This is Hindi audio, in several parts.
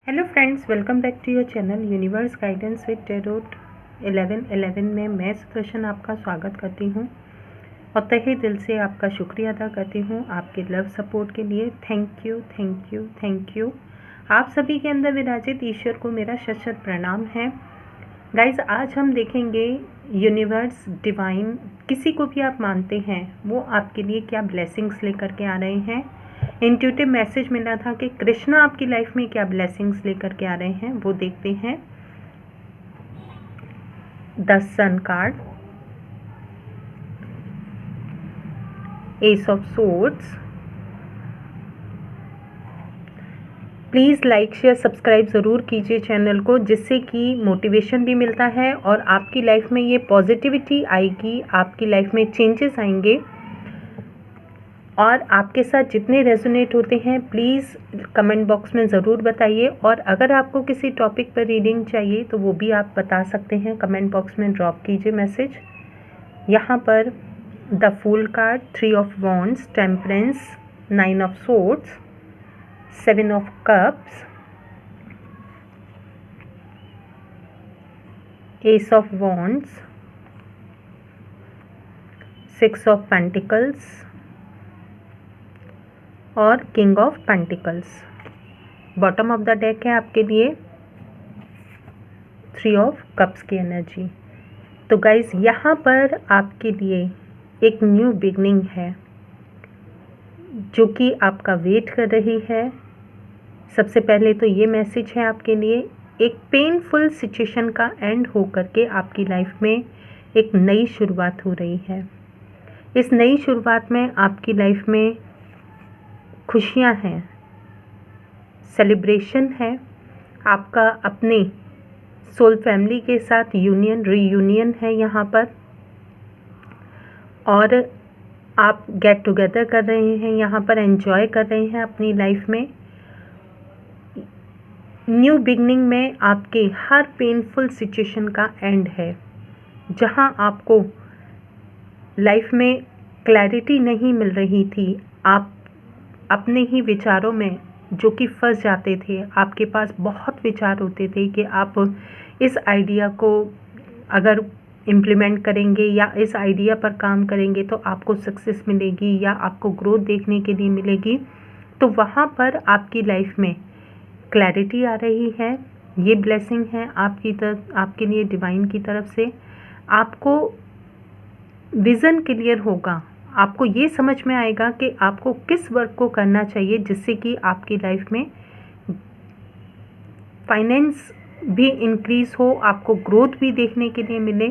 Hello friends, welcome back to your channel universe guidance with tarot 1111 में मैं सुदर्शन आपका स्वागत करती हूँ और तहे दिल से आपका शुक्रिया अदा करती हूँ आपके लव सपोर्ट के लिए। Thank you thank you thank you. आप सभी के अंदर विराजित ईश्वर को मेरा शत शत प्रणाम है। गाइज, आज हम देखेंगे यूनिवर्स, डिवाइन, किसी को भी आप मानते हैं, वो आपके लिए क्या ब्लेसिंग्स लेकर के आ रहे हैं। इंट्यूटिव मैसेज मिला था कि कृष्णा आपकी लाइफ में क्या ब्लेसिंग्स लेकर के आ रहे हैं, वो देखते हैं। The sun card, ace of swords. Please like share subscribe ज़रूर कीजिए चैनल को, जिससे कि मोटिवेशन भी मिलता है और आपकी लाइफ में ये पॉजिटिविटी आएगी, आपकी लाइफ में चेंजेस आएंगे। और आपके साथ जितने रेजोनेट होते हैं प्लीज़ कमेंट बॉक्स में ज़रूर बताइए। और अगर आपको किसी टॉपिक पर रीडिंग चाहिए तो वो भी आप बता सकते हैं, कमेंट बॉक्स में ड्रॉप कीजिए मैसेज। यहाँ पर the fool card, 3 of wands, temperance, 9 of swords, 7 of cups, ace of wands, 6 of pentacles और king of pentacles. Bottom of the deck है आपके लिए 3 ऑफ कप्स की एनर्जी। तो गाइज, यहाँ पर आपके लिए एक न्यू बिगनिंग है जो कि आपका वेट कर रही है। सबसे पहले तो ये मैसेज है आपके लिए, एक पेनफुल सिचुएशन का एंड हो करके आपकी लाइफ में एक नई शुरुआत हो रही है। इस नई शुरुआत में आपकी लाइफ में खुशियाँ हैं, सेलिब्रेशन है, आपका अपने सोल फैमिली के साथ यूनियन, रीयूनियन है यहाँ पर, और आप गेट टुगेदर कर रहे हैं, यहाँ पर एंजॉय कर रहे हैं अपनी लाइफ में। न्यू बिगनिंग में आपके हर पेनफुल सिचुएशन का एंड है। जहाँ आपको लाइफ में क्लैरिटी नहीं मिल रही थी, आप अपने ही विचारों में जो कि फंस जाते थे, आपके पास बहुत विचार होते थे कि आप इस आइडिया को अगर इम्प्लीमेंट करेंगे या इस आइडिया पर काम करेंगे तो आपको सक्सेस मिलेगी या आपको ग्रोथ देखने के लिए मिलेगी। तो वहाँ पर आपकी लाइफ में क्लैरिटी आ रही है। ये ब्लेसिंग है आपकी तरफ, आपके लिए डिवाइन की तरफ से। आपको विज़न क्लियर होगा, आपको ये समझ में आएगा कि आपको किस वर्क को करना चाहिए जिससे कि आपकी लाइफ में फाइनेंस भी इंक्रीज़ हो, आपको ग्रोथ भी देखने के लिए मिले,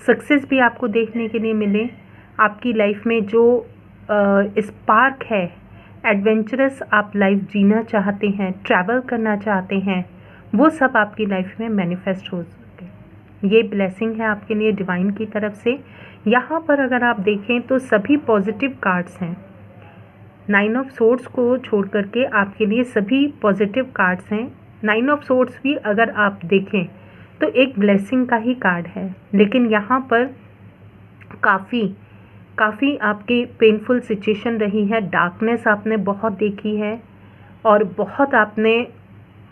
सक्सेस भी आपको देखने के लिए मिले। आपकी लाइफ में जो स्पार्क है, एडवेंचरस आप लाइफ जीना चाहते हैं, ट्रैवल करना चाहते हैं, वो सब आपकी लाइफ में मैनिफेस्ट हो सके। ये ब्लेसिंग है आपके लिए डिवाइन की तरफ से। यहाँ पर अगर आप देखें तो सभी पॉजिटिव कार्ड्स हैं। 9 ऑफ सोर्ड्स को छोड़ करके आपके लिए सभी पॉजिटिव कार्ड्स हैं। 9 ऑफ सोर्ड्स भी अगर आप देखें तो एक ब्लेसिंग का ही कार्ड है, लेकिन यहाँ पर काफ़ी आपकी पेनफुल सिचुएशन रही है, डार्कनेस आपने बहुत देखी है और बहुत आपने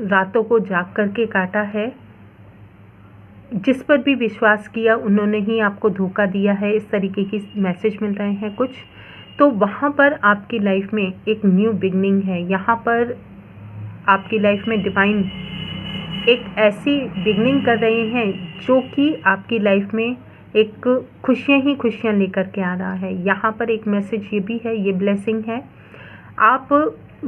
रातों को जाग करके काटा है। जिस पर भी विश्वास किया उन्होंने ही आपको धोखा दिया है, इस तरीके की मैसेज मिल रहे हैं कुछ। तो वहाँ पर आपकी लाइफ में एक न्यू बिगनिंग है। यहाँ पर आपकी लाइफ में डिवाइन एक ऐसी बिगनिंग कर रहे हैं जो कि आपकी लाइफ में एक खुशियाँ ही खुशियाँ लेकर के आ रहा है। यहाँ पर एक मैसेज ये भी है, ये ब्लेसिंग है। आप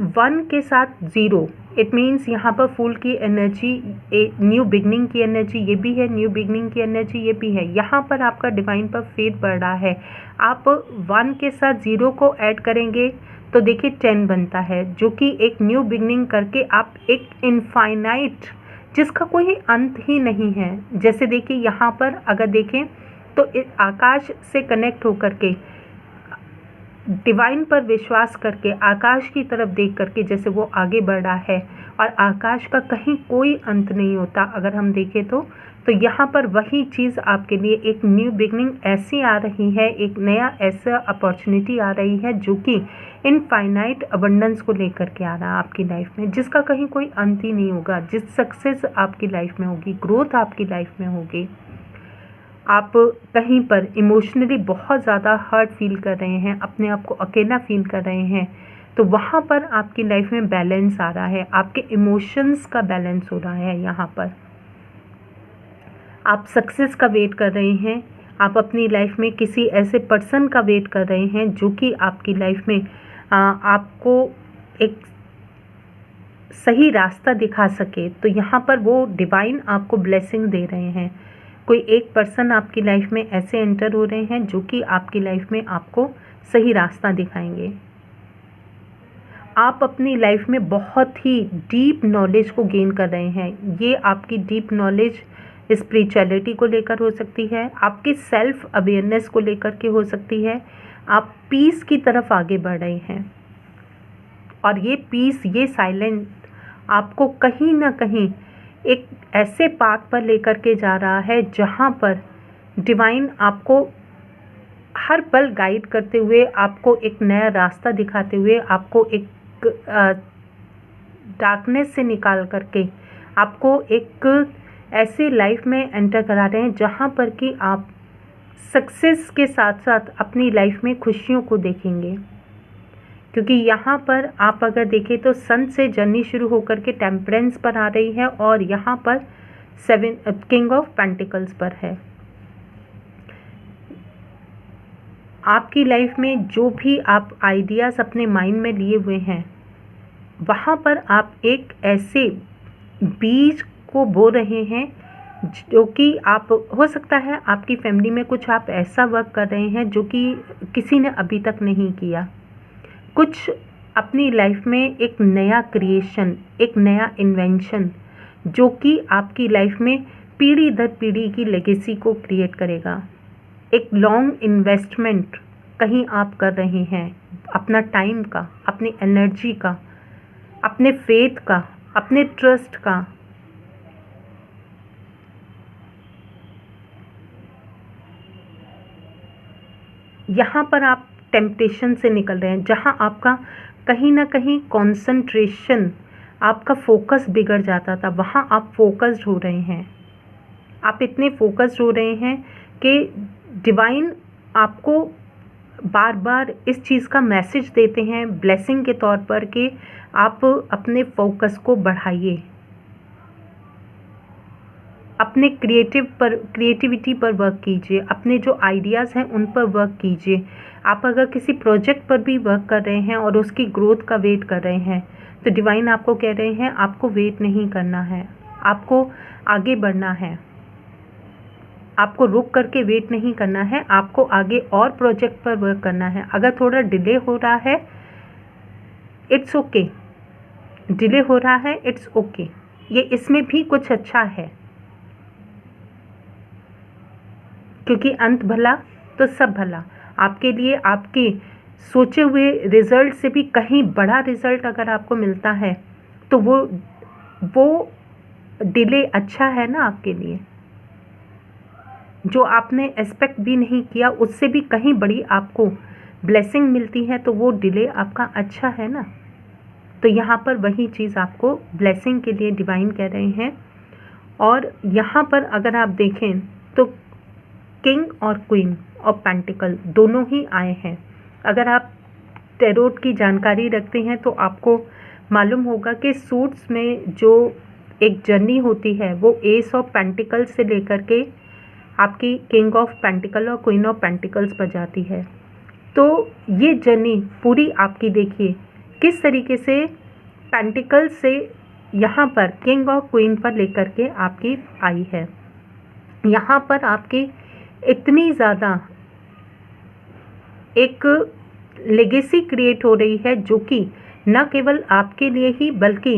1 के साथ 0, इट मीन्स यहाँ पर फूल की एनर्जी, न्यू बिगनिंग की एनर्जी ये भी है, न्यू बिगनिंग की एनर्जी ये भी है। यहाँ पर आपका डिवाइन पर फेथ बढ़ रहा है। आप 1 के साथ 0 को ऐड करेंगे तो देखिए 10 बनता है, जो कि एक न्यू बिगनिंग करके आप एक इनफाइनाइट, जिसका कोई अंत ही नहीं है। जैसे देखिए यहाँ पर अगर देखें तो आकाश से कनेक्ट होकर के डिवाइन पर विश्वास करके, आकाश की तरफ देख करके जैसे वो आगे बढ़ रहा है, और आकाश का कहीं कोई अंत नहीं होता अगर हम देखें तो यहाँ पर वही चीज़ आपके लिए एक न्यू बिगनिंग ऐसी आ रही है, एक नया ऐसा अपॉर्चुनिटी आ रही है जो कि इनफाइनाइट अबंडेंस को लेकर के आ रहा है आपकी लाइफ में, जिसका कहीं कोई अंत ही नहीं होगा, जिस सक्सेस आपकी लाइफ में होगी, ग्रोथ आपकी लाइफ में होगी। आप कहीं पर इमोशनली बहुत ज़्यादा हर्ट फील कर रहे हैं, अपने आप को अकेला फील कर रहे हैं, तो वहाँ पर आपकी लाइफ में बैलेंस आ रहा है, आपके इमोशंस का बैलेंस हो रहा है। यहाँ पर आप सक्सेस का वेट कर रहे हैं, आप अपनी लाइफ में किसी ऐसे पर्सन का वेट कर रहे हैं जो कि आपकी लाइफ में आपको एक सही रास्ता दिखा सके, तो यहाँ पर वो डिवाइन आपको ब्लेसिंग दे रहे हैं। कोई एक पर्सन आपकी लाइफ में ऐसे एंटर हो रहे हैं जो कि आपकी लाइफ में आपको सही रास्ता दिखाएंगे। आप अपनी लाइफ में बहुत ही डीप नॉलेज को गेन कर रहे हैं। ये आपकी डीप नॉलेज स्पिरिचुअलिटी को लेकर हो सकती है, आपकी सेल्फ अवेयरनेस को लेकर के हो सकती है। आप पीस की तरफ आगे बढ़ रहे हैं, और ये पीस, ये साइलेंस आपको कहीं ना कहीं एक ऐसे पाथ पर लेकर के जा रहा है जहाँ पर डिवाइन आपको हर पल गाइड करते हुए, आपको एक नया रास्ता दिखाते हुए, आपको एक डार्कनेस से निकाल करके आपको एक ऐसे लाइफ में एंटर करा रहे हैं जहाँ पर कि आप सक्सेस के साथ साथ अपनी लाइफ में खुशियों को देखेंगे। क्योंकि यहाँ पर आप अगर देखें तो सन से जर्नी शुरू होकर के टेम्परेंस पर आ रही है, और यहाँ पर किंग ऑफ पेंटिकल्स पर है। आपकी लाइफ में जो भी आप आइडियाज़ अपने माइंड में लिए हुए हैं, वहाँ पर आप एक ऐसे बीज को बो रहे हैं जो कि आप, हो सकता है आपकी फैमिली में कुछ आप ऐसा वर्क कर रहे हैं जो कि किसी ने अभी तक नहीं किया। कुछ अपनी लाइफ में एक नया क्रिएशन, एक नया इन्वेंशन जो कि आपकी लाइफ में पीढ़ी दर पीढ़ी की लेगेसी को क्रिएट करेगा। एक लॉन्ग इन्वेस्टमेंट कहीं आप कर रहे हैं, अपना टाइम का, अपनी एनर्जी का, अपने फेथ का, अपने ट्रस्ट का। यहाँ पर आप टेम्पटेशन से निकल रहे हैं, जहाँ आपका कहीं ना कहीं कंसंट्रेशन, आपका फोकस बिगड़ जाता था, वहाँ आप फोकस्ड हो रहे हैं। आप इतने फोकस्ड हो रहे हैं कि डिवाइन आपको बार बार इस चीज़ का मैसेज देते हैं ब्लेसिंग के तौर पर कि आप अपने फोकस को बढ़ाइए, अपने क्रिएटिविटी पर वर्क कीजिए, अपने जो आइडियाज़ हैं उन पर वर्क कीजिए। आप अगर किसी प्रोजेक्ट पर भी वर्क कर रहे हैं और उसकी ग्रोथ का वेट कर रहे हैं, तो डिवाइन आपको कह रहे हैं आपको वेट नहीं करना है, आपको आगे बढ़ना है, आपको रुक करके वेट नहीं करना है, आपको आगे और प्रोजेक्ट पर वर्क करना है। अगर थोड़ा डिले हो रहा है, इट्स ओके, डिले हो रहा है, इट्स ओके, ये इसमें भी कुछ अच्छा है, क्योंकि अंत भला तो सब भला। आपके लिए आपके सोचे हुए रिजल्ट से भी कहीं बड़ा रिजल्ट अगर आपको मिलता है, तो वो डिले अच्छा है ना आपके लिए। जो आपने एक्सपेक्ट भी नहीं किया उससे भी कहीं बड़ी आपको ब्लेसिंग मिलती है, तो वो डिले आपका अच्छा है ना। तो यहाँ पर वही चीज़ आपको ब्लेसिंग के लिए डिवाइन कह रहे हैं। और यहाँ पर अगर आप देखें तो किंग और क्वीन ऑफ पेंटिकल दोनों ही आए हैं। अगर आप टैरोट की जानकारी रखते हैं तो आपको मालूम होगा कि सूट्स में जो एक जर्नी होती है वो एस ऑफ पेंटिकल से लेकर के आपकी किंग ऑफ पेंटिकल और क्वीन ऑफ पेंटिकल्स पर जाती है। तो ये जर्नी पूरी आपकी देखिए किस तरीके से पेंटिकल से यहाँ पर किंग और क्वीन पर लेकर के आपकी आई है। यहाँ पर आपकी इतनी ज़्यादा एक लेगेसी क्रिएट हो रही है जो कि न केवल आपके लिए ही बल्कि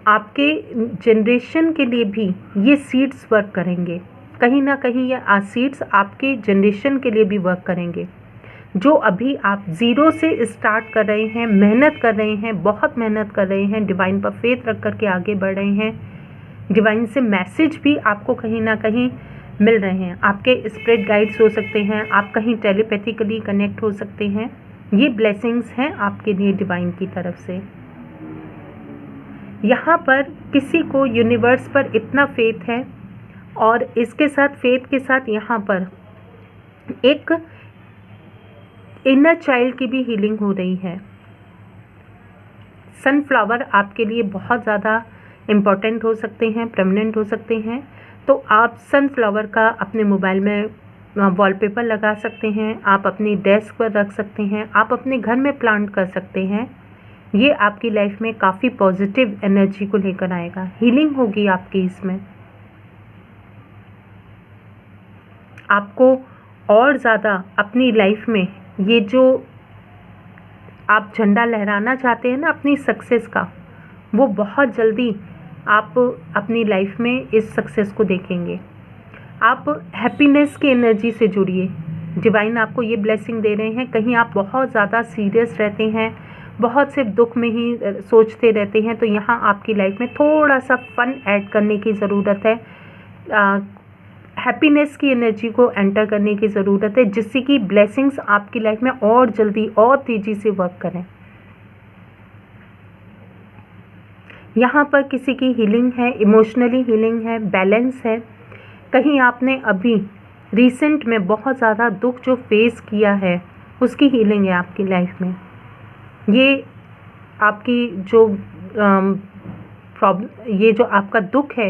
आपके जनरेशन के लिए भी ये सीड्स वर्क करेंगे। कहीं ना कहीं ये सीड्स आपके जनरेशन के लिए भी वर्क करेंगे। जो अभी आप ज़ीरो से स्टार्ट कर रहे हैं, मेहनत कर रहे हैं, बहुत मेहनत कर रहे हैं, डिवाइन पर फेथ रख कर के आगे बढ़ रहे हैं, डिवाइन से मैसेज भी आपको कहीं ना कहीं मिल रहे हैं। आपके स्पिरिट गाइड्स हो सकते हैं, आप कहीं टेलीपैथिकली कनेक्ट हो सकते हैं। ये ब्लेसिंग्स हैं आपके लिए डिवाइन की तरफ से। यहाँ पर किसी को यूनिवर्स पर इतना फेथ है, और इसके साथ फेथ के साथ यहाँ पर एक इनर चाइल्ड की भी हीलिंग हो रही है। सनफ्लावर आपके लिए बहुत ज़्यादा इम्पॉर्टेंट हो सकते हैं, परमानेंट हो सकते हैं। तो आप सनफ्लावर का अपने मोबाइल में वॉलपेपर लगा सकते हैं, आप अपनी डेस्क पर रख सकते हैं, आप अपने घर में प्लांट कर सकते हैं। ये आपकी लाइफ में काफ़ी पॉजिटिव एनर्जी को लेकर आएगा, हीलिंग होगी आपकी इसमें। आपको और ज़्यादा अपनी लाइफ में ये जो आप झंडा लहराना चाहते हैं ना अपनी सक्सेस का, वो बहुत जल्दी आप अपनी लाइफ में इस सक्सेस को देखेंगे। आप हैप्पीनेस की एनर्जी से जुड़िए। डिवाइन आपको ये ब्लेसिंग दे रहे हैं। कहीं आप बहुत ज़्यादा सीरियस रहते हैं, बहुत से दुख में ही सोचते रहते हैं, तो यहाँ आपकी लाइफ में थोड़ा सा फन ऐड करने की ज़रूरत है। हैप्पीनेस की एनर्जी को एंटर करने की ज़रूरत है, जिससे कि ब्लेसिंग्स आपकी लाइफ में और जल्दी और तेज़ी से वर्क करें। यहाँ पर किसी की हीलिंग है, इमोशनली हीलिंग है, बैलेंस है। कहीं आपने अभी रिसेंट में बहुत ज़्यादा दुख जो फेस किया है, उसकी हीलिंग है आपकी लाइफ में। ये आपकी जो प्रॉब्लम, ये जो आपका दुख है,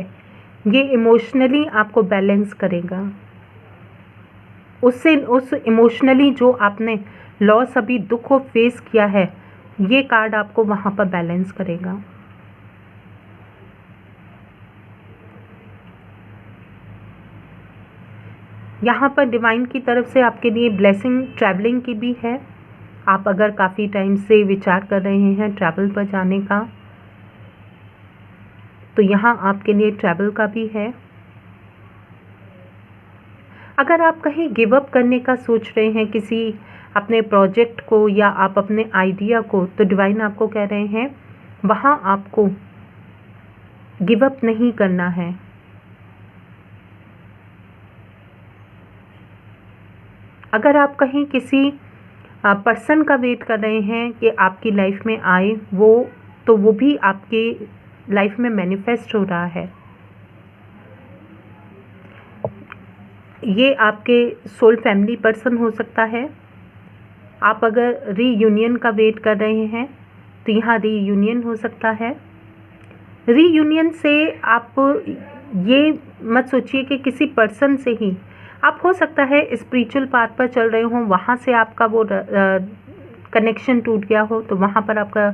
ये इमोशनली आपको बैलेंस करेगा। उस इमोशनली जो आपने लॉस अभी दुख को फेस किया है, ये कार्ड आपको वहाँ पर बैलेंस करेगा। यहाँ पर डिवाइन की तरफ से आपके लिए ब्लेसिंग ट्रैवलिंग की भी है। आप अगर काफ़ी टाइम से विचार कर रहे हैं ट्रैवल पर जाने का, तो यहाँ आपके लिए ट्रैवल का भी है। अगर आप कहीं गिव अप करने का सोच रहे हैं किसी अपने प्रोजेक्ट को या आप अपने आइडिया को, तो डिवाइन आपको कह रहे हैं वहाँ आपको गिव अप नहीं करना है। अगर आप कहीं किसी पर्सन का वेट कर रहे हैं कि आपकी लाइफ में आए तो वो भी आपके लाइफ में मैनिफेस्ट हो रहा है। ये आपके सोल फैमिली पर्सन हो सकता है। आप अगर रीयूनियन का वेट कर रहे हैं तो यहाँ रीयूनियन हो सकता है। रीयूनियन से आप ये मत सोचिए कि किसी पर्सन से ही, आप हो सकता है स्पिरिचुअल पाथ पर चल रहे हो, वहाँ से आपका वो कनेक्शन टूट गया हो, तो वहाँ पर आपका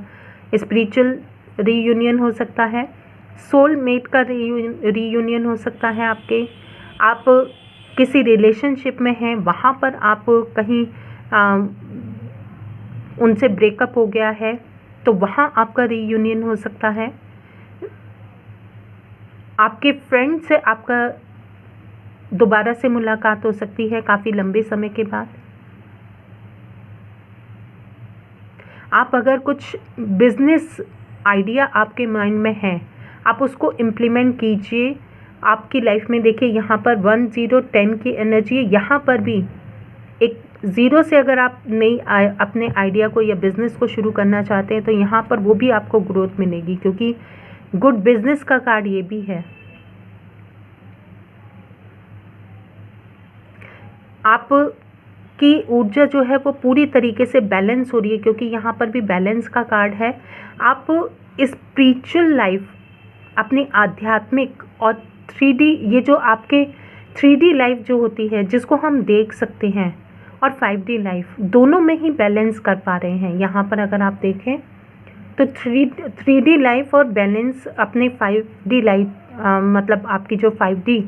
स्पिरिचुअल रीयूनियन हो सकता है। सोल मेट का रीयूनियन हो सकता है आपके। आप किसी रिलेशनशिप में हैं, वहाँ पर आप कहीं उनसे ब्रेकअप हो गया है, तो वहाँ आपका रीयूनियन हो सकता है। आपके फ्रेंड से आपका दोबारा से मुलाकात हो सकती है काफ़ी लंबे समय के बाद। आप अगर कुछ बिजनेस आइडिया आपके माइंड में है, आप उसको इम्प्लीमेंट कीजिए। आपकी लाइफ में देखिए यहाँ पर 1 0 10 की एनर्जी है। यहाँ पर भी एक ज़ीरो से अगर आप नई अपने आइडिया को या बिज़नेस को शुरू करना चाहते हैं, तो यहाँ पर वो भी आपको ग्रोथ मिलेगी, क्योंकि गुड बिजनेस का कार्ड ये भी है। आप की ऊर्जा जो है वो पूरी तरीके से बैलेंस हो रही है, क्योंकि यहाँ पर भी बैलेंस का कार्ड है। आप स्पिरिचुअल लाइफ, अपनी आध्यात्मिक और 3D, ये जो आपके 3D लाइफ जो होती है जिसको हम देख सकते हैं, और 5D लाइफ, दोनों में ही बैलेंस कर पा रहे हैं। यहाँ पर अगर आप देखें तो 3D लाइफ और बैलेंस अपने 5D लाइफ, मतलब आपकी जो 5D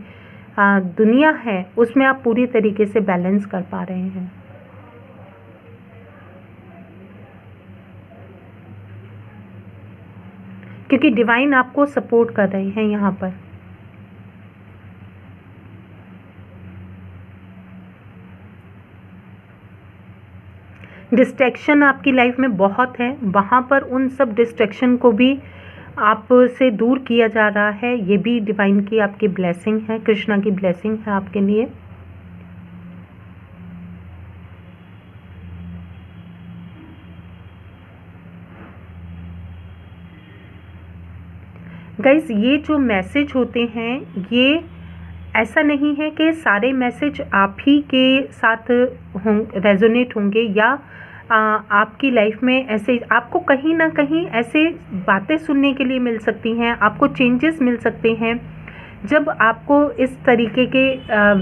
दुनिया है, उसमें आप पूरी तरीके से बैलेंस कर पा रहे हैं। क्योंकि डिवाइन आपको सपोर्ट कर रहे हैं यहाँ पर। डिस्ट्रैक्शन आपकी लाइफ में बहुत है, वहाँ पर उन सब डिस्ट्रैक्शन को भी आपसे दूर किया जा रहा है। ये भी डिवाइन की आपकी ब्लेसिंग है, कृष्णा की ब्लेसिंग है आपके लिए। गाइस, ये जो मैसेज होते हैं, ये ऐसा नहीं है कि सारे मैसेज आप ही के साथ रेजोनेट होंगे या आपकी लाइफ में ऐसे आपको कहीं ना कहीं ऐसे बातें सुनने के लिए मिल सकती हैं, आपको चेंजेस मिल सकते हैं। जब आपको इस तरीके के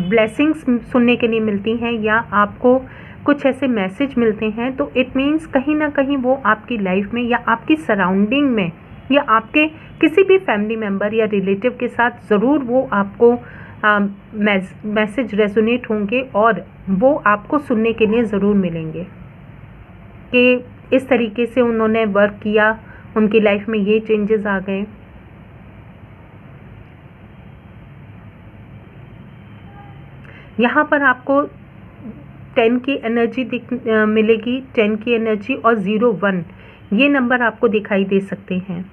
ब्लेसिंग्स सुनने के लिए मिलती हैं या आपको कुछ ऐसे मैसेज मिलते हैं, तो इट मीन्स कहीं ना कहीं वो आपकी लाइफ में या आपकी सराउंडिंग में या आपके किसी भी फैमिली मेम्बर या रिलेटिव के साथ ज़रूर वो आपको मैसेज रेजोनेट होंगे और वो आपको सुनने के लिए ज़रूर मिलेंगे कि इस तरीके से उन्होंने वर्क किया, उनकी लाइफ में ये चेंजेस आ गए। यहाँ पर आपको 10 की एनर्जी मिलेगी, 10 की एनर्जी और 01 ये नंबर आपको दिखाई दे सकते हैं।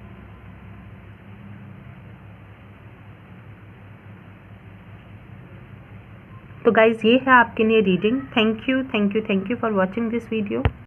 तो गाइज़, ये है आपके लिए reading. Thank you for watching this video.